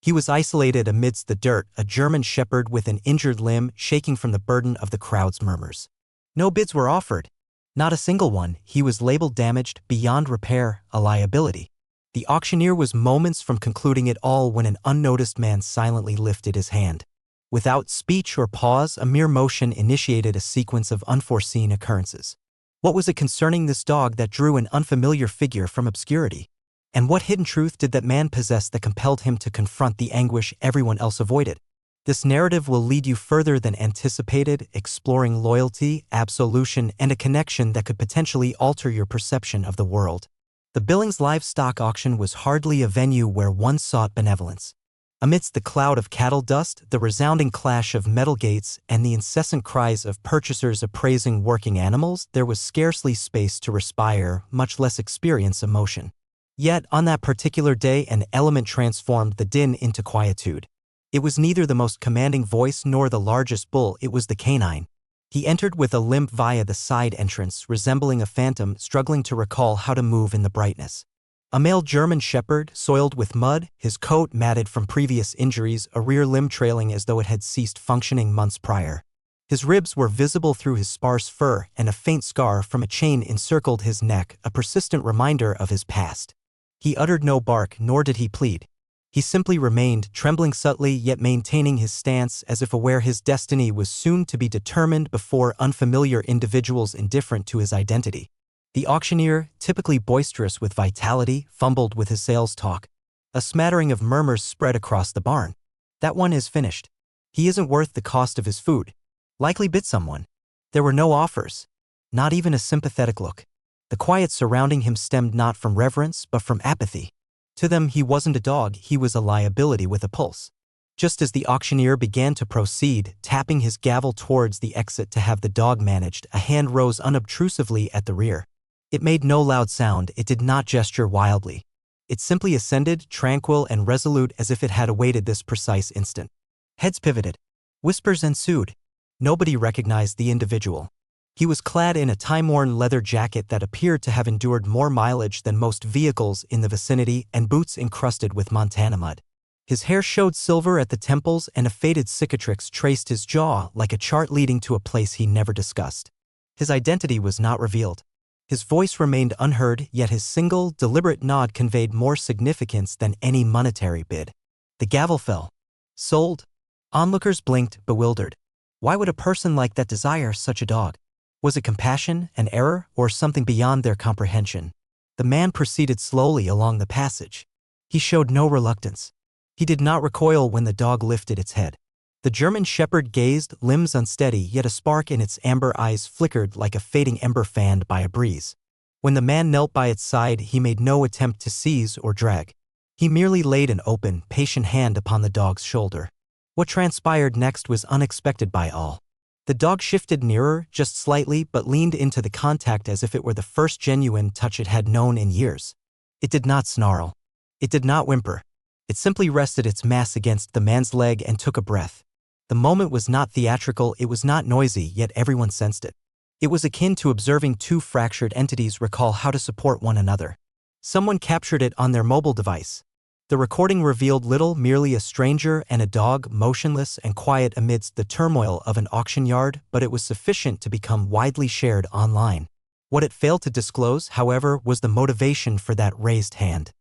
He was isolated amidst the dirt, a German shepherd with an injured limb shaking from the burden of the crowd's murmurs. No bids were offered. Not a single one. He was labeled damaged, beyond repair, a liability. The auctioneer was moments from concluding it all when an unnoticed man silently lifted his hand. Without speech or pause, a mere motion initiated a sequence of unforeseen occurrences. What was it concerning this dog that drew an unfamiliar figure from obscurity? And what hidden truth did that man possess that compelled him to confront the anguish everyone else avoided? This narrative will lead you further than anticipated, exploring loyalty, absolution, and a connection that could potentially alter your perception of the world. The Billings livestock auction was hardly a venue where one sought benevolence. Amidst the cloud of cattle dust, the resounding clash of metal gates, and the incessant cries of purchasers appraising working animals, there was scarcely space to respire, much less experience emotion. Yet, on that particular day, an element transformed the din into quietude. It was neither the most commanding voice nor the largest bull, it was the canine. He entered with a limp via the side entrance, resembling a phantom struggling to recall how to move in the brightness. A male German shepherd, soiled with mud, his coat matted from previous injuries, a rear limb trailing as though it had ceased functioning months prior. His ribs were visible through his sparse fur, and a faint scar from a chain encircled his neck, a persistent reminder of his past. He uttered no bark, nor did he plead. He simply remained, trembling subtly yet maintaining his stance as if aware his destiny was soon to be determined before unfamiliar individuals indifferent to his identity. The auctioneer, typically boisterous with vitality, fumbled with his sales talk. A smattering of murmurs spread across the barn. That one is finished. He isn't worth the cost of his food. Likely bit someone. There were no offers. Not even a sympathetic look. The quiet surrounding him stemmed not from reverence but from apathy. To them he wasn't a dog, he was a liability with a pulse. Just as the auctioneer began to proceed, tapping his gavel towards the exit to have the dog managed, a hand rose unobtrusively at the rear. It made no loud sound, it did not gesture wildly. It simply ascended, tranquil and resolute as if it had awaited this precise instant. Heads pivoted. Whispers ensued. Nobody recognized the individual. He was clad in a time-worn leather jacket that appeared to have endured more mileage than most vehicles in the vicinity and boots encrusted with Montana mud. His hair showed silver at the temples and a faded cicatrix traced his jaw like a chart leading to a place he never discussed. His identity was not revealed. His voice remained unheard, yet his single, deliberate nod conveyed more significance than any monetary bid. The gavel fell. Sold? Onlookers blinked, bewildered. Why would a person like that desire such a dog? Was it compassion, an error, or something beyond their comprehension? The man proceeded slowly along the passage. He showed no reluctance. He did not recoil when the dog lifted its head. The German shepherd gazed, limbs unsteady, yet a spark in its amber eyes flickered like a fading ember fanned by a breeze. When the man knelt by its side, he made no attempt to seize or drag. He merely laid an open, patient hand upon the dog's shoulder. What transpired next was unexpected by all. The dog shifted nearer, just slightly, but leaned into the contact as if it were the first genuine touch it had known in years. It did not snarl. It did not whimper. It simply rested its mass against the man's leg and took a breath. The moment was not theatrical, it was not noisy, yet everyone sensed it. It was akin to observing two fractured entities recall how to support one another. Someone captured it on their mobile device. The recording revealed little, merely a stranger and a dog, motionless and quiet amidst the turmoil of an auction yard, but it was sufficient to become widely shared online. What it failed to disclose, however, was the motivation for that raised hand.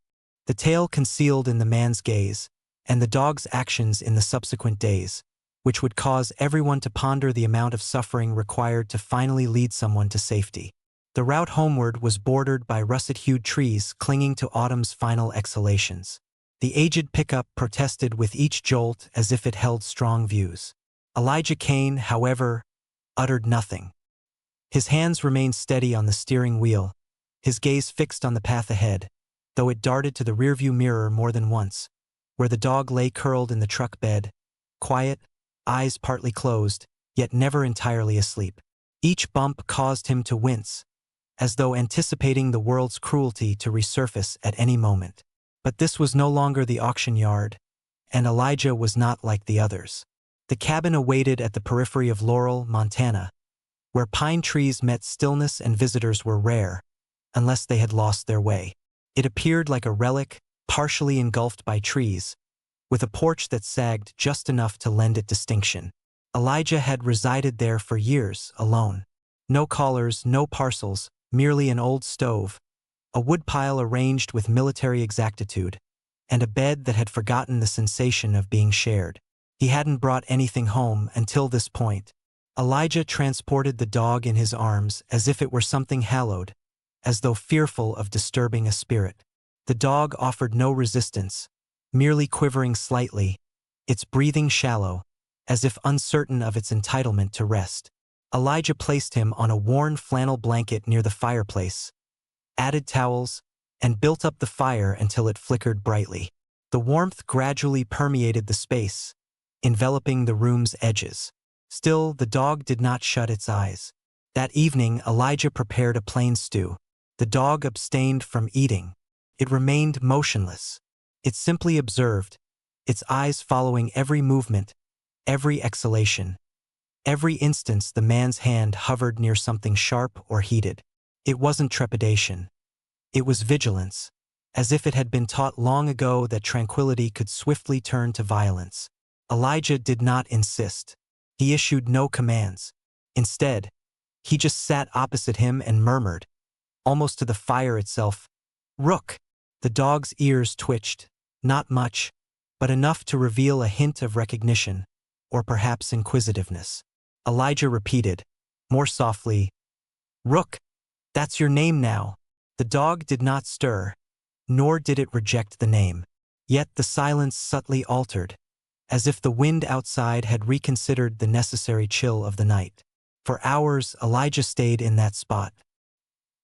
The tale concealed in the man's gaze, and the dog's actions in the subsequent days, which would cause everyone to ponder the amount of suffering required to finally lead someone to safety. The route homeward was bordered by russet-hued trees clinging to autumn's final exhalations. The aged pickup protested with each jolt as if it held strong views. Elijah Kane, however, uttered nothing. His hands remained steady on the steering wheel, his gaze fixed on the path ahead, though it darted to the rearview mirror more than once, where the dog lay curled in the truck bed, quiet, eyes partly closed, yet never entirely asleep. Each bump caused him to wince, as though anticipating the world's cruelty to resurface at any moment. But this was no longer the auction yard, and Elijah was not like the others. The cabin awaited at the periphery of Laurel, Montana, where pine trees met stillness and visitors were rare, unless they had lost their way. It appeared like a relic, partially engulfed by trees, with a porch that sagged just enough to lend it distinction. Elijah had resided there for years, alone. No callers, no parcels, merely an old stove, a woodpile arranged with military exactitude, and a bed that had forgotten the sensation of being shared. He hadn't brought anything home until this point. Elijah transported the dog in his arms as if it were something hallowed, as though fearful of disturbing a spirit. The dog offered no resistance, merely quivering slightly, its breathing shallow, as if uncertain of its entitlement to rest. Elijah placed him on a worn flannel blanket near the fireplace, added towels, and built up the fire until it flickered brightly. The warmth gradually permeated the space, enveloping the room's edges. Still, the dog did not shut its eyes. That evening, Elijah prepared a plain stew. The dog abstained from eating. It remained motionless. It simply observed, its eyes following every movement, every exhalation. Every instant the man's hand hovered near something sharp or heated. It wasn't trepidation. It was vigilance, as if it had been taught long ago that tranquility could swiftly turn to violence. Elijah did not insist. He issued no commands. Instead, he just sat opposite him and murmured, almost to the fire itself, "Rook!" The dog's ears twitched, not much, but enough to reveal a hint of recognition, or perhaps inquisitiveness. Elijah repeated, more softly, "Rook, that's your name now." The dog did not stir, nor did it reject the name. Yet the silence subtly altered, as if the wind outside had reconsidered the necessary chill of the night. For hours, Elijah stayed in that spot.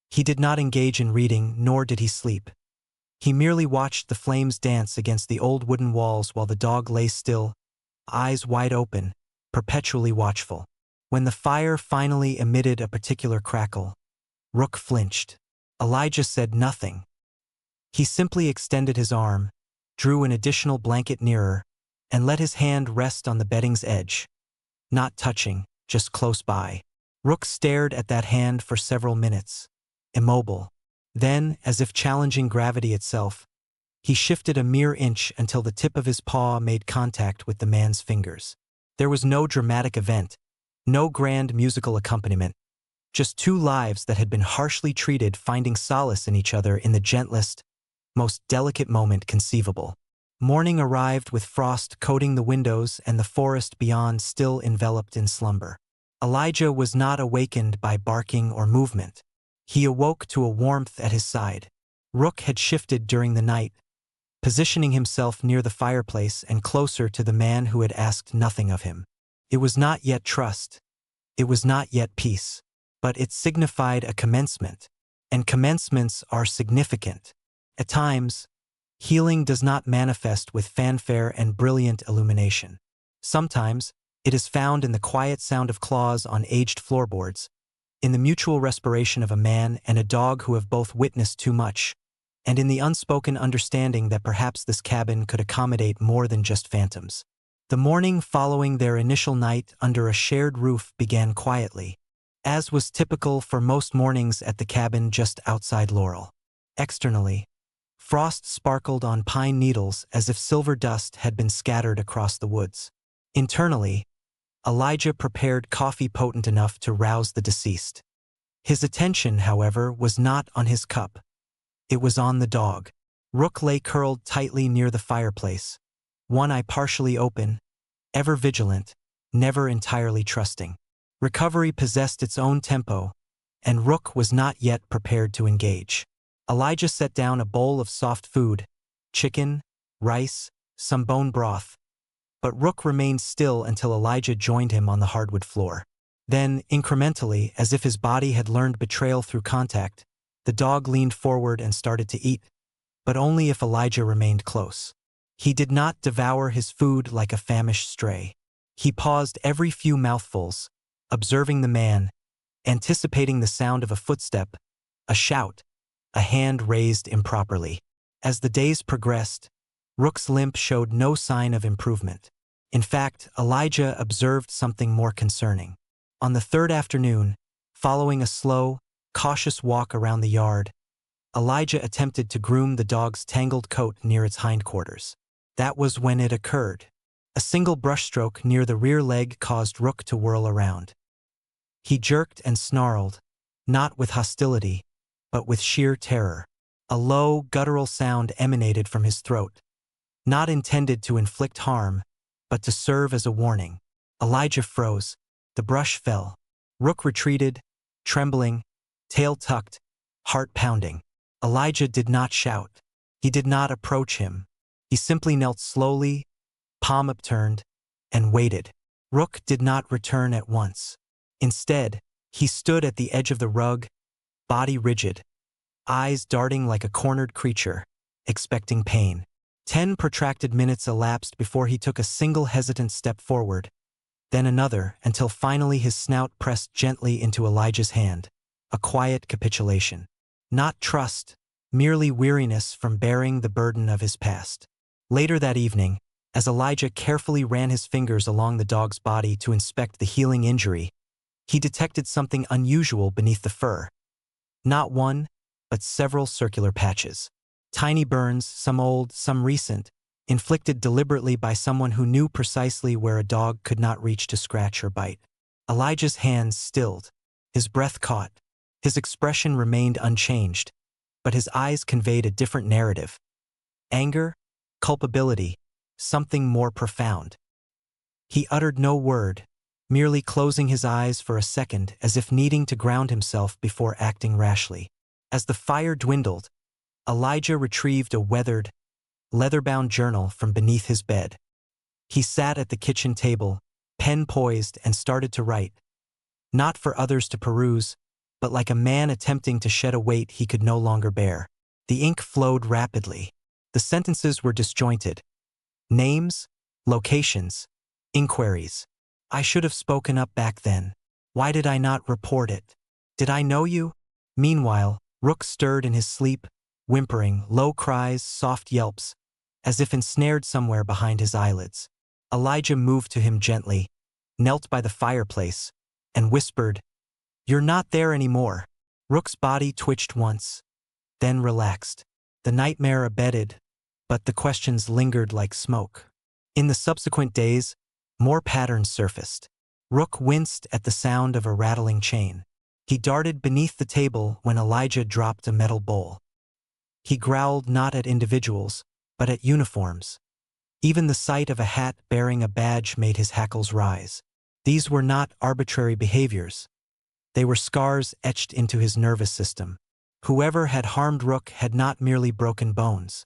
He did not engage in reading, nor did he sleep. He merely watched the flames dance against the old wooden walls while the dog lay still, eyes wide open, perpetually watchful. When the fire finally emitted a particular crackle, Rook flinched. Elijah said nothing. He simply extended his arm, drew an additional blanket nearer, and let his hand rest on the bedding's edge. Not touching, just close by. Rook stared at that hand for several minutes, immobile. Then, as if challenging gravity itself, he shifted a mere inch until the tip of his paw made contact with the man's fingers. There was no dramatic event, no grand musical accompaniment, just two lives that had been harshly treated finding solace in each other in the gentlest, most delicate moment conceivable. Morning arrived with frost coating the windows and the forest beyond still enveloped in slumber. Elijah was not awakened by barking or movement. He awoke to a warmth at his side. Rook had shifted during the night, positioning himself near the fireplace and closer to the man who had asked nothing of him. It was not yet trust. It was not yet peace. But it signified a commencement, and commencements are significant. At times, healing does not manifest with fanfare and brilliant illumination. Sometimes, it is found in the quiet sound of claws on aged floorboards, in the mutual respiration of a man and a dog who have both witnessed too much, and in the unspoken understanding that perhaps this cabin could accommodate more than just phantoms. The morning following their initial night under a shared roof began quietly, as was typical for most mornings at the cabin just outside Laurel. Externally, frost sparkled on pine needles as if silver dust had been scattered across the woods. Internally, Elijah prepared coffee potent enough to rouse the deceased. His attention, however, was not on his cup. It was on the dog. Rook lay curled tightly near the fireplace, one eye partially open, ever vigilant, never entirely trusting. Recovery possessed its own tempo, and Rook was not yet prepared to engage. Elijah set down a bowl of soft food, chicken, rice, some bone broth, but Rook remained still until Elijah joined him on the hardwood floor. Then, incrementally, as if his body had learned betrayal through contact, the dog leaned forward and started to eat, but only if Elijah remained close. He did not devour his food like a famished stray. He paused every few mouthfuls, observing the man, anticipating the sound of a footstep, a shout, a hand raised improperly. As the days progressed, Rook's limp showed no sign of improvement. In fact, Elijah observed something more concerning. On the third afternoon, following a slow, cautious walk around the yard, Elijah attempted to groom the dog's tangled coat near its hindquarters. That was when it occurred. A single brushstroke near the rear leg caused Rook to whirl around. He jerked and snarled, not with hostility, but with sheer terror. A low, guttural sound emanated from his throat, not intended to inflict harm, but to serve as a warning. Elijah froze. The brush fell. Rook retreated, trembling, tail tucked, heart pounding. Elijah did not shout. He did not approach him. He simply knelt slowly, palm upturned, and waited. Rook did not return at once. Instead, he stood at the edge of the rug, body rigid, eyes darting like a cornered creature, expecting pain. 10 protracted minutes elapsed before he took a single hesitant step forward, then another, until finally his snout pressed gently into Elijah's hand. A quiet capitulation. Not trust, merely weariness from bearing the burden of his past. Later that evening, as Elijah carefully ran his fingers along the dog's body to inspect the healing injury, he detected something unusual beneath the fur. Not one, but several circular patches. Tiny burns, some old, some recent, inflicted deliberately by someone who knew precisely where a dog could not reach to scratch or bite. Elijah's hands stilled, his breath caught. His expression remained unchanged, but his eyes conveyed a different narrative. Anger, culpability, something more profound. He uttered no word, merely closing his eyes for a second as if needing to ground himself before acting rashly. As the fire dwindled, Elijah retrieved a weathered, leather-bound journal from beneath his bed. He sat at the kitchen table, pen poised, and started to write. Not for others to peruse, but like a man attempting to shed a weight he could no longer bear. The ink flowed rapidly. The sentences were disjointed. Names, locations, inquiries. I should have spoken up back then. Why did I not report it? Did I know you? Meanwhile, Rook stirred in his sleep, whimpering, low cries, soft yelps, as if ensnared somewhere behind his eyelids. Elijah moved to him gently, knelt by the fireplace, and whispered, "You're not there anymore." Rook's body twitched once, then relaxed. The nightmare abated, but the questions lingered like smoke. In the subsequent days, more patterns surfaced. Rook winced at the sound of a rattling chain. He darted beneath the table when Elijah dropped a metal bowl. He growled not at individuals, but at uniforms. Even the sight of a hat bearing a badge made his hackles rise. These were not arbitrary behaviors. They were scars etched into his nervous system. Whoever had harmed Rook had not merely broken bones.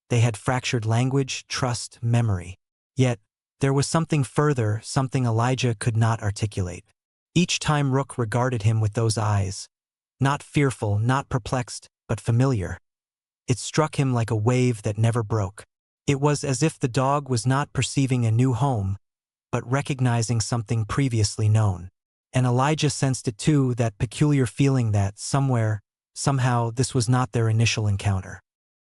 They had fractured language, trust, memory. Yet, there was something further, something Elijah could not articulate. Each time Rook regarded him with those eyes, not fearful, not perplexed, but familiar, it struck him like a wave that never broke. It was as if the dog was not perceiving a new home, but recognizing something previously known. And Elijah sensed it too, that peculiar feeling that somewhere, somehow, this was not their initial encounter.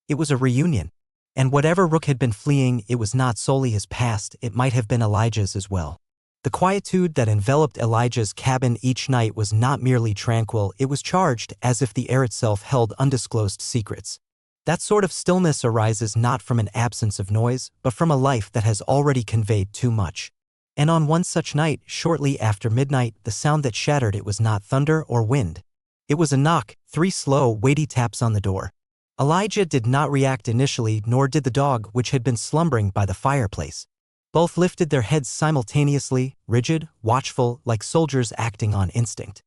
It was a reunion. And whatever Rook had been fleeing, it was not solely his past, it might have been Elijah's as well. The quietude that enveloped Elijah's cabin each night was not merely tranquil, it was charged as if the air itself held undisclosed secrets. That sort of stillness arises not from an absence of noise, but from a life that has already conveyed too much. And on one such night, shortly after midnight, the sound that shattered it was not thunder or wind. It was a knock, 3 slow, weighty taps on the door. Elijah did not react initially, nor did the dog, which had been slumbering by the fireplace. Both lifted their heads simultaneously, rigid, watchful, like soldiers acting on instinct.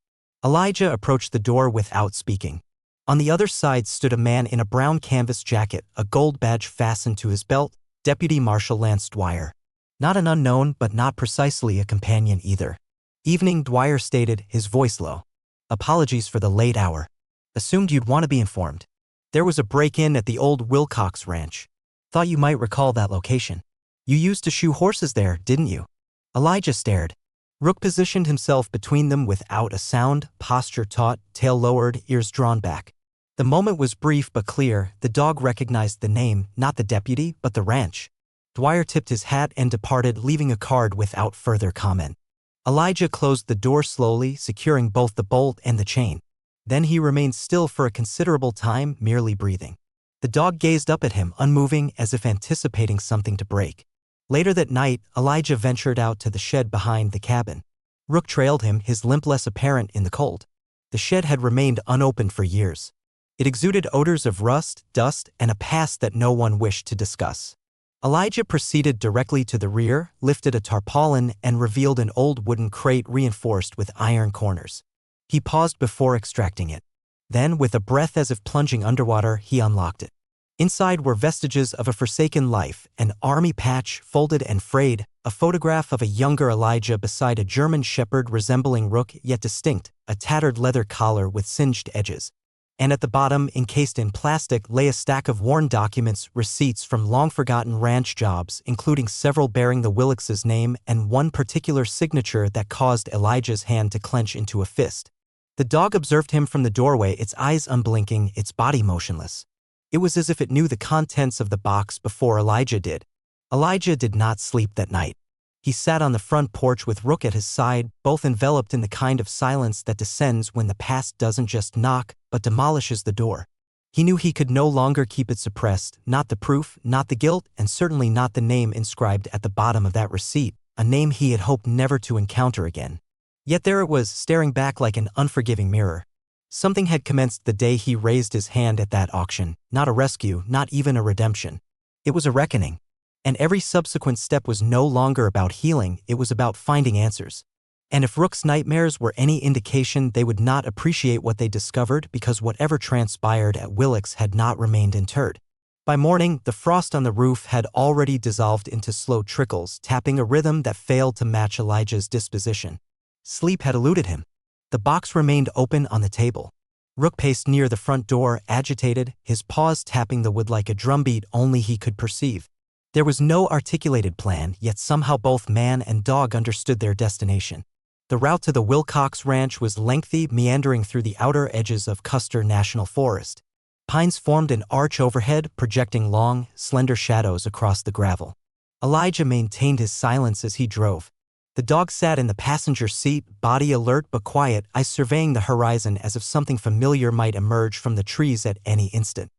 Elijah approached the door without speaking. On the other side stood a man in a brown canvas jacket, a gold badge fastened to his belt, Deputy Marshal Lance Dwyer. Not an unknown, but not precisely a companion either. "Evening," Dwyer stated, his voice low. "Apologies for the late hour. Assumed you'd want to be informed. There was a break-in at the old Wilcox Ranch. Thought you might recall that location. You used to shoe horses there, didn't you?" Elijah stared. Rook positioned himself between them without a sound, posture taut, tail lowered, ears drawn back. The moment was brief but clear. The dog recognized the name, not the deputy, but the ranch. Dwyer tipped his hat and departed, leaving a card without further comment. Elijah closed the door slowly, securing both the bolt and the chain. Then he remained still for a considerable time, merely breathing. The dog gazed up at him, unmoving, as if anticipating something to break. Later that night, Elijah ventured out to the shed behind the cabin. Rook trailed him, his limp less apparent in the cold. The shed had remained unopened for years. It exuded odors of rust, dust, and a past that no one wished to discuss. Elijah proceeded directly to the rear, lifted a tarpaulin, and revealed an old wooden crate reinforced with iron corners. He paused before extracting it. Then, with a breath as if plunging underwater, he unlocked it. Inside were vestiges of a forsaken life, an army patch, folded and frayed, a photograph of a younger Elijah beside a German shepherd resembling Rook yet distinct, a tattered leather collar with singed edges. And at the bottom, encased in plastic, lay a stack of worn documents, receipts from long-forgotten ranch jobs, including several bearing the Willickses' name and one particular signature that caused Elijah's hand to clench into a fist. The dog observed him from the doorway, its eyes unblinking, its body motionless. It was as if it knew the contents of the box before Elijah did. Elijah did not sleep that night. He sat on the front porch with Rook at his side, both enveloped in the kind of silence that descends when the past doesn't just knock, but demolishes the door. He knew he could no longer keep it suppressed, not the proof, not the guilt, and certainly not the name inscribed at the bottom of that receipt, a name he had hoped never to encounter again. Yet there it was, staring back like an unforgiving mirror. Something had commenced the day he raised his hand at that auction, not a rescue, not even a redemption. It was a reckoning. And every subsequent step was no longer about healing, it was about finding answers. And if Rook's nightmares were any indication, they would not appreciate what they discovered because whatever transpired at Willick's had not remained interred. By morning, the frost on the roof had already dissolved into slow trickles, tapping a rhythm that failed to match Elijah's disposition. Sleep had eluded him. The box remained open on the table. Rook paced near the front door, agitated, his paws tapping the wood like a drumbeat only he could perceive. There was no articulated plan, yet somehow both man and dog understood their destination. The route to the Wilcox Ranch was lengthy, meandering through the outer edges of Custer National Forest. Pines formed an arch overhead, projecting long, slender shadows across the gravel. Elijah maintained his silence as he drove. The dog sat in the passenger seat, body alert but quiet, eyes surveying the horizon as if something familiar might emerge from the trees at any instant.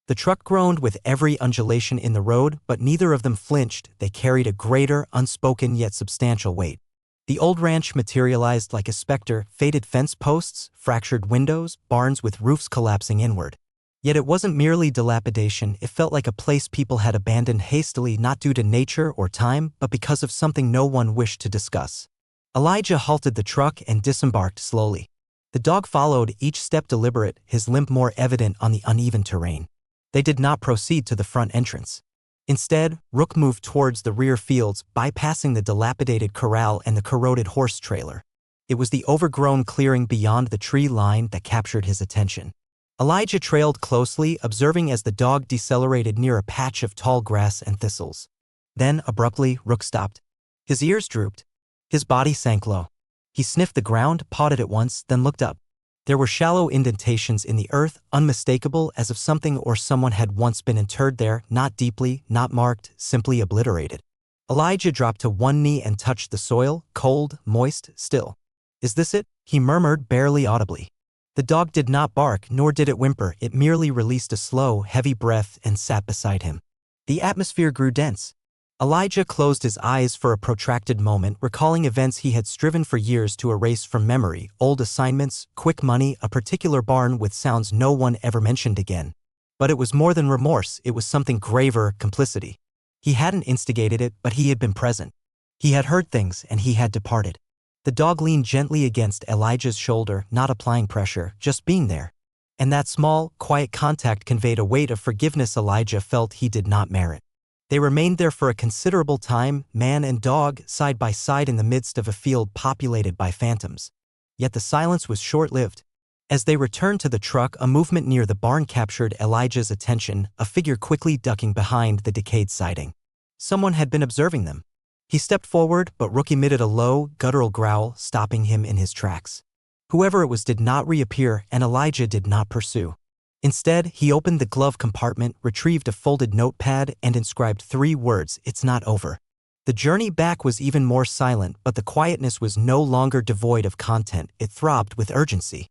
The truck groaned with every undulation in the road, but neither of them flinched. They carried a greater, unspoken yet substantial weight. The old ranch materialized like a specter, faded fence posts, fractured windows, barns with roofs collapsing inward. Yet it wasn't merely dilapidation, it felt like a place people had abandoned hastily, not due to nature or time, but because of something no one wished to discuss. Elijah halted the truck and disembarked slowly. The dog followed, each step deliberate, his limp more evident on the uneven terrain. They did not proceed to the front entrance. Instead, Rook moved towards the rear fields, bypassing the dilapidated corral and the corroded horse trailer. It was the overgrown clearing beyond the tree line that captured his attention. Elijah trailed closely, observing as the dog decelerated near a patch of tall grass and thistles. Then, abruptly, Rook stopped. His ears drooped. His body sank low. He sniffed the ground, pawed it once, then looked up. There were shallow indentations in the earth, unmistakable, as if something or someone had once been interred there, not deeply, not marked, simply obliterated. Elijah dropped to one knee and touched the soil, cold, moist, still. "Is this it?" he murmured barely audibly. The dog did not bark, nor did it whimper, it merely released a slow, heavy breath and sat beside him. The atmosphere grew dense. Elijah closed his eyes for a protracted moment, recalling events he had striven for years to erase from memory, old assignments, quick money, a particular barn with sounds no one ever mentioned again. But it was more than remorse, it was something graver, complicity. He hadn't instigated it, but he had been present. He had heard things, and he had departed. The dog leaned gently against Elijah's shoulder, not applying pressure, just being there. And that small, quiet contact conveyed a weight of forgiveness Elijah felt he did not merit. They remained there for a considerable time, man and dog, side by side in the midst of a field populated by phantoms. Yet the silence was short-lived. As they returned to the truck, a movement near the barn captured Elijah's attention, a figure quickly ducking behind the decayed siding. Someone had been observing them. He stepped forward, but Rook emitted a low, guttural growl, stopping him in his tracks. Whoever it was did not reappear, and Elijah did not pursue. Instead, he opened the glove compartment, retrieved a folded notepad, and inscribed 3 words, "It's not over." The journey back was even more silent, but the quietness was no longer devoid of content, it throbbed with urgency.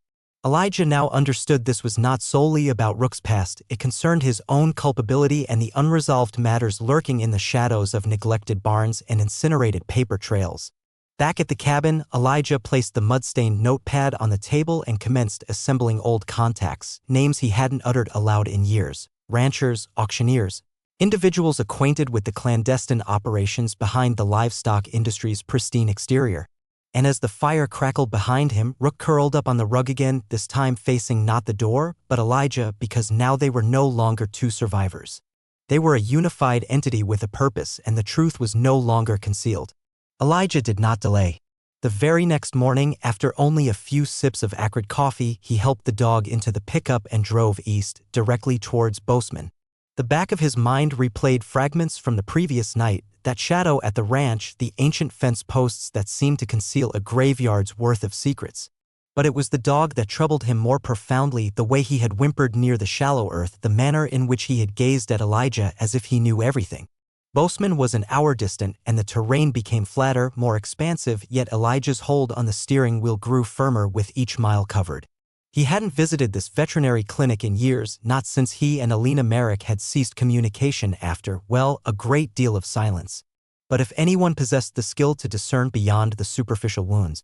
Elijah now understood this was not solely about Rook's past, it concerned his own culpability and the unresolved matters lurking in the shadows of neglected barns and incinerated paper trails. Back at the cabin, Elijah placed the mud-stained notepad on the table and commenced assembling old contacts, names he hadn't uttered aloud in years: ranchers, auctioneers, individuals acquainted with the clandestine operations behind the livestock industry's pristine exterior. And as the fire crackled behind him, Rook curled up on the rug again, this time facing not the door, but Elijah, because now they were no longer two survivors. They were a unified entity with a purpose, and the truth was no longer concealed. Elijah did not delay. The very next morning, after only a few sips of acrid coffee, he helped the dog into the pickup and drove east, directly towards Bozeman. The back of his mind replayed fragments from the previous night, that shadow at the ranch, the ancient fence posts that seemed to conceal a graveyard's worth of secrets. But it was the dog that troubled him more profoundly, the way he had whimpered near the shallow earth, the manner in which he had gazed at Elijah as if he knew everything. Bozeman was an hour distant, and the terrain became flatter, more expansive, yet Elijah's hold on the steering wheel grew firmer with each mile covered. He hadn't visited this veterinary clinic in years, not since he and Alina Merrick had ceased communication after, well, a great deal of silence. But if anyone possessed the skill to discern beyond the superficial wounds,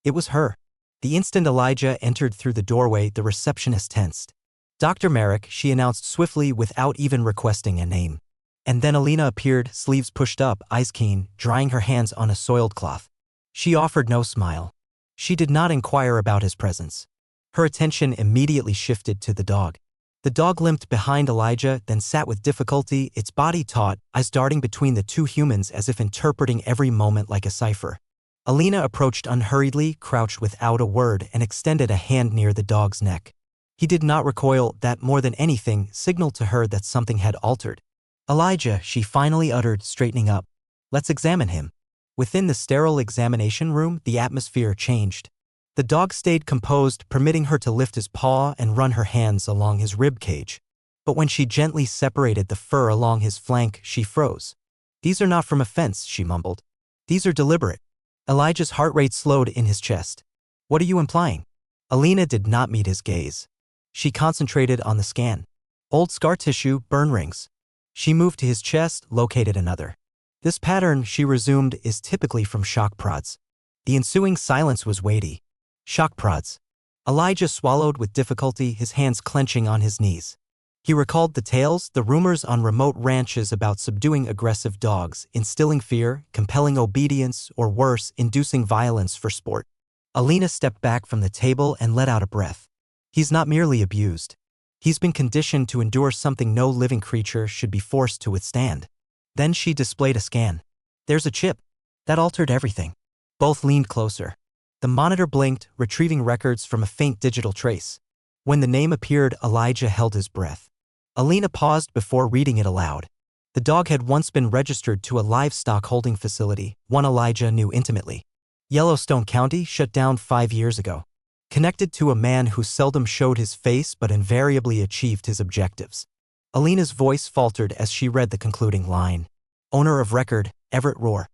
it was her. The instant Elijah entered through the doorway, the receptionist tensed. "Dr. Merrick," she announced swiftly without even requesting a name. And then Alina appeared, sleeves pushed up, eyes keen, drying her hands on a soiled cloth. She offered no smile. She did not inquire about his presence. Her attention immediately shifted to the dog. The dog limped behind Elijah, then sat with difficulty, its body taut, eyes darting between the two humans as if interpreting every moment like a cipher. Alina approached unhurriedly, crouched without a word, and extended a hand near the dog's neck. He did not recoil, that more than anything signaled to her that something had altered. "Elijah," she finally uttered, straightening up. "Let's examine him." Within the sterile examination room, the atmosphere changed. The dog stayed composed, permitting her to lift his paw and run her hands along his rib cage. But when she gently separated the fur along his flank, she froze. "These are not from offense," she mumbled. "These are deliberate." Elijah's heart rate slowed in his chest. "What are you implying?" Alina did not meet his gaze. She concentrated on the scan. "Old scar tissue, burn rings." She moved to his chest, located another. "This pattern," she resumed, "is typically from shock prods." The ensuing silence was weighty. Shock prods. Elijah swallowed with difficulty, his hands clenching on his knees. He recalled the tales, the rumors on remote ranches about subduing aggressive dogs, instilling fear, compelling obedience, or worse, inducing violence for sport. Alina stepped back from the table and let out a breath. "He's not merely abused. He's been conditioned to endure something no living creature should be forced to withstand." Then she displayed a scan. "There's a chip." That altered everything. Both leaned closer. The monitor blinked, retrieving records from a faint digital trace. When the name appeared, Elijah held his breath. Alina paused before reading it aloud. The dog had once been registered to a livestock holding facility, one Elijah knew intimately. Yellowstone County, shut down 5 years ago. Connected to a man who seldom showed his face but invariably achieved his objectives. Alina's voice faltered as she read the concluding line. "Owner of record, Everett Rohr."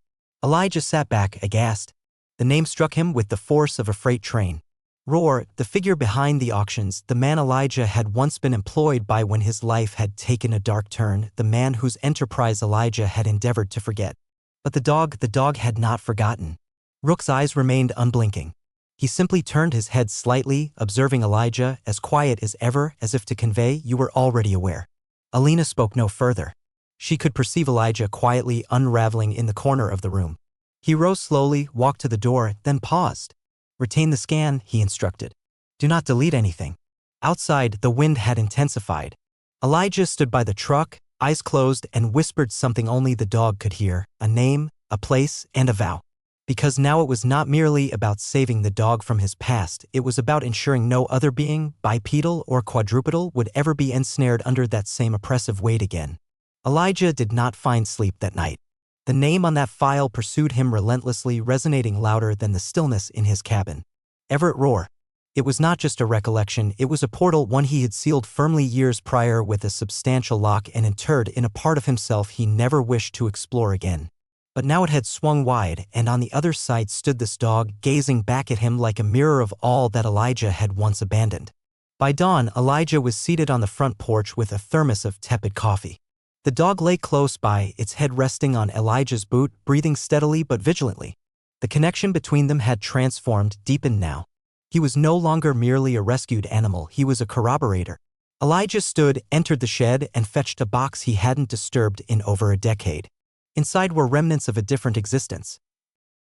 Elijah sat back, aghast. The name struck him with the force of a freight train. Rohr, the figure behind the auctions, the man Elijah had once been employed by when his life had taken a dark turn, the man whose enterprise Elijah had endeavored to forget. But the dog had not forgotten. Rook's eyes remained unblinking. He simply turned his head slightly, observing Elijah, as quiet as ever, as if to convey, "You were already aware." Alina spoke no further. She could perceive Elijah quietly unraveling in the corner of the room. He rose slowly, walked to the door, then paused. "Retain the scan," he instructed. "Do not delete anything." Outside, the wind had intensified. Elijah stood by the truck, eyes closed, and whispered something only the dog could hear: a name, a place, and a vow. Because now it was not merely about saving the dog from his past, it was about ensuring no other being, bipedal or quadrupedal, would ever be ensnared under that same oppressive weight again. Elijah did not find sleep that night. The name on that file pursued him relentlessly, resonating louder than the stillness in his cabin. Everett Rohr. It was not just a recollection, it was a portal, one he had sealed firmly years prior with a substantial lock and interred in a part of himself he never wished to explore again. But now it had swung wide, and on the other side stood this dog, gazing back at him like a mirror of all that Elijah had once abandoned. By dawn, Elijah was seated on the front porch with a thermos of tepid coffee. The dog lay close by, its head resting on Elijah's boot, breathing steadily but vigilantly. The connection between them had transformed, deepened now. He was no longer merely a rescued animal, he was a corroborator. Elijah stood, entered the shed, and fetched a box he hadn't disturbed in over a decade. Inside were remnants of a different existence.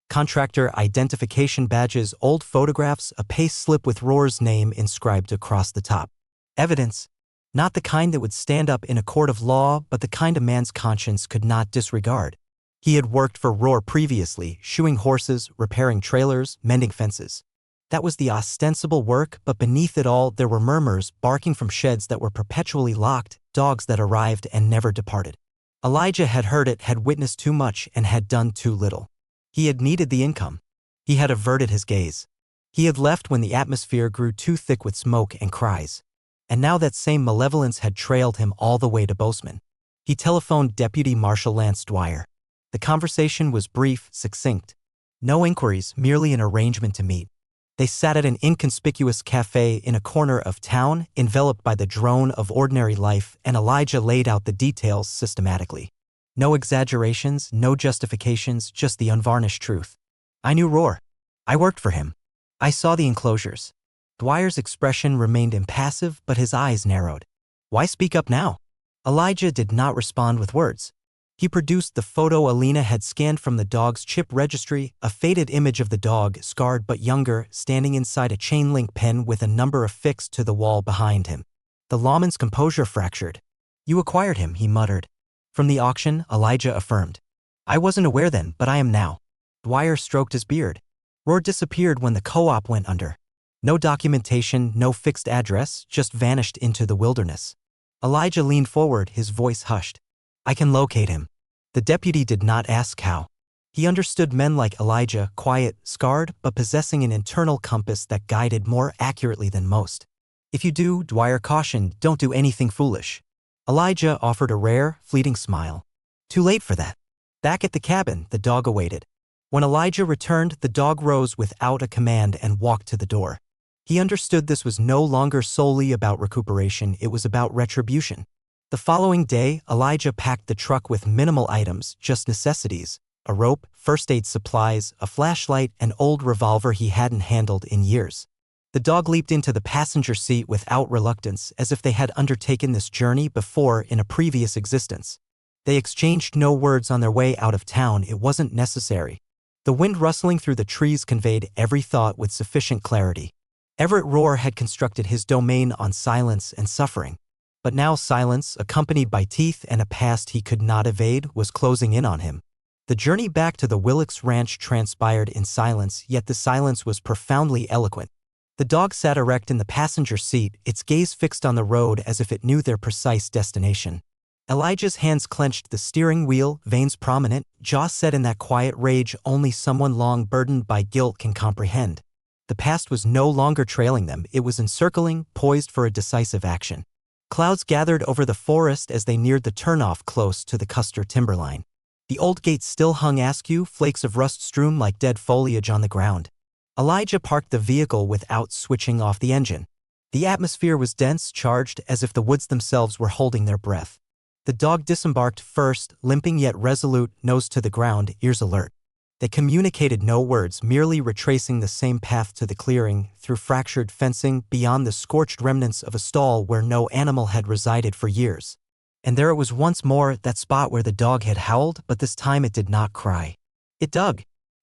Contractor identification badges, old photographs, a paste slip with Roar's name inscribed across the top. Evidence. Not the kind that would stand up in a court of law, but the kind a man's conscience could not disregard. He had worked for Roar previously, shoeing horses, repairing trailers, mending fences. That was the ostensible work, but beneath it all there were murmurs, barking from sheds that were perpetually locked, dogs that arrived and never departed. Elijah had heard it, had witnessed too much, and had done too little. He had needed the income. He had averted his gaze. He had left when the atmosphere grew too thick with smoke and cries. And now that same malevolence had trailed him all the way to Bozeman. He telephoned Deputy Marshal Lance Dwyer. The conversation was brief, succinct. No inquiries, merely an arrangement to meet. They sat at an inconspicuous cafe in a corner of town, enveloped by the drone of ordinary life, and Elijah laid out the details systematically. No exaggerations, no justifications, just the unvarnished truth. I knew Roar. I worked for him. I saw the enclosures. Dwyer's expression remained impassive, but his eyes narrowed. Why speak up now? Elijah did not respond with words. He produced the photo Alina had scanned from the dog's chip registry, a faded image of the dog, scarred but younger, standing inside a chain-link pen with a number affixed to the wall behind him. The lawman's composure fractured. You acquired him, he muttered. From the auction, Elijah affirmed. I wasn't aware then, but I am now. Dwyer stroked his beard. Roar disappeared when the co-op went under. No documentation, no fixed address, just vanished into the wilderness. Elijah leaned forward, his voice hushed. I can locate him. The deputy did not ask how. He understood men like Elijah, quiet, scarred, but possessing an internal compass that guided more accurately than most. If you do, Dwyer cautioned, don't do anything foolish. Elijah offered a rare, fleeting smile. Too late for that. Back at the cabin, the dog awaited. When Elijah returned, the dog rose without a command and walked to the door. He understood this was no longer solely about recuperation, it was about retribution. The following day, Elijah packed the truck with minimal items, just necessities: a rope, first aid supplies, a flashlight, an old revolver he hadn't handled in years. The dog leaped into the passenger seat without reluctance, as if they had undertaken this journey before in a previous existence. They exchanged no words on their way out of town, it wasn't necessary. The wind rustling through the trees conveyed every thought with sufficient clarity. Everett Roar had constructed his domain on silence and suffering. But now silence, accompanied by teeth and a past he could not evade, was closing in on him. The journey back to the Willix Ranch transpired in silence, yet the silence was profoundly eloquent. The dog sat erect in the passenger seat, its gaze fixed on the road as if it knew their precise destination. Elijah's hands clenched the steering wheel, veins prominent, jaw set in that quiet rage only someone long burdened by guilt can comprehend. The past was no longer trailing them, it was encircling, poised for a decisive action. Clouds gathered over the forest as they neared the turnoff close to the Custer timberline. The old gate still hung askew, flakes of rust strewn like dead foliage on the ground. Elijah parked the vehicle without switching off the engine. The atmosphere was dense, charged, as if the woods themselves were holding their breath. The dog disembarked first, limping yet resolute, nose to the ground, ears alert. They communicated no words, merely retracing the same path to the clearing, through fractured fencing, beyond the scorched remnants of a stall where no animal had resided for years. And there it was once more, that spot where the dog had howled, but this time it did not cry. It dug.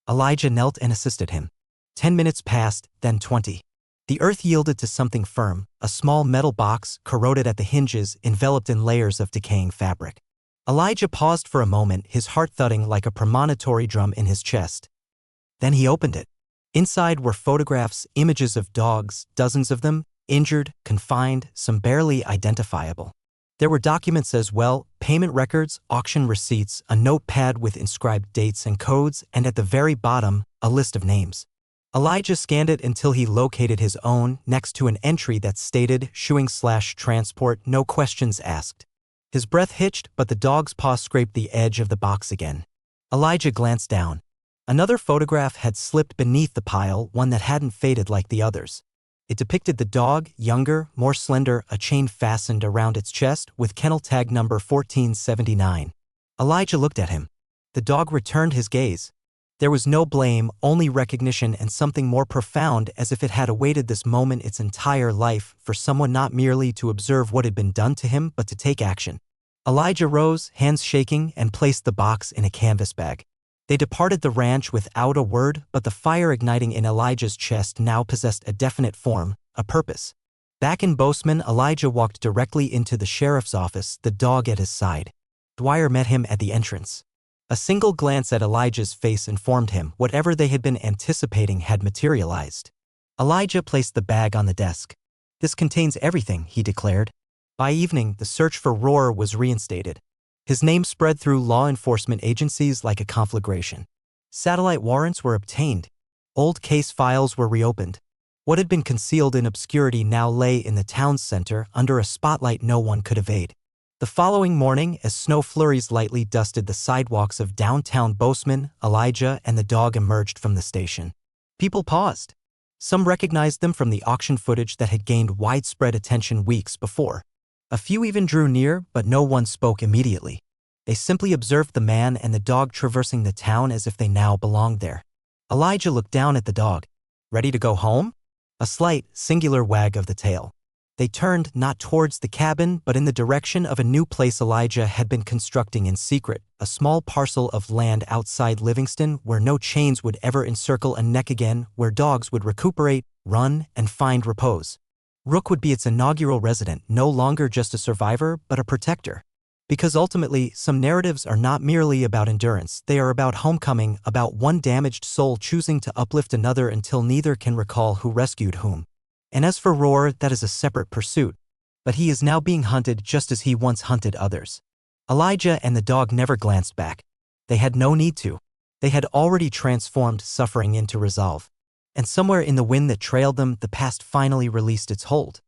Elijah knelt and assisted him. 10 minutes passed, then 20. The earth yielded to something firm, a small metal box, corroded at the hinges, enveloped in layers of decaying fabric. Elijah paused for a moment, his heart thudding like a premonitory drum in his chest. Then he opened it. Inside were photographs, images of dogs, dozens of them, injured, confined, some barely identifiable. There were documents as well, payment records, auction receipts, a notepad with inscribed dates and codes, and at the very bottom, a list of names. Elijah scanned it until he located his own, next to an entry that stated shoeing/transport, no questions asked. His breath hitched, but the dog's paw scraped the edge of the box again. Elijah glanced down. Another photograph had slipped beneath the pile, one that hadn't faded like the others. It depicted the dog, younger, more slender, a chain fastened around its chest with kennel tag number 1479. Elijah looked at him. The dog returned his gaze. There was no blame, only recognition and something more profound, as if it had awaited this moment its entire life, for someone not merely to observe what had been done to him but to take action. Elijah rose, hands shaking, and placed the box in a canvas bag. They departed the ranch without a word, but the fire igniting in Elijah's chest now possessed a definite form, a purpose. Back in Bozeman, Elijah walked directly into the sheriff's office, the dog at his side. Dwyer met him at the entrance. A single glance at Elijah's face informed him whatever they had been anticipating had materialized. Elijah placed the bag on the desk. "This contains everything," he declared. By evening, the search for Roar was reinstated. His name spread through law enforcement agencies like a conflagration. Satellite warrants were obtained. Old case files were reopened. What had been concealed in obscurity now lay in the town's center, under a spotlight no one could evade. The following morning, as snow flurries lightly dusted the sidewalks of downtown Bozeman, Elijah and the dog emerged from the station. People paused. Some recognized them from the auction footage that had gained widespread attention weeks before. A few even drew near, but no one spoke immediately. They simply observed the man and the dog traversing the town as if they now belonged there. Elijah looked down at the dog. "Ready to go home?" A slight, singular wag of the tail. They turned not towards the cabin but in the direction of a new place Elijah had been constructing in secret, a small parcel of land outside Livingston where no chains would ever encircle a neck again, where dogs would recuperate, run, and find repose. Rook would be its inaugural resident, no longer just a survivor but a protector. Because ultimately, some narratives are not merely about endurance, they are about homecoming, about one damaged soul choosing to uplift another until neither can recall who rescued whom. And as for Roar, that is a separate pursuit. But he is now being hunted just as he once hunted others. Elijah and the dog never glanced back. They had no need to. They had already transformed suffering into resolve. And somewhere in the wind that trailed them, the past finally released its hold.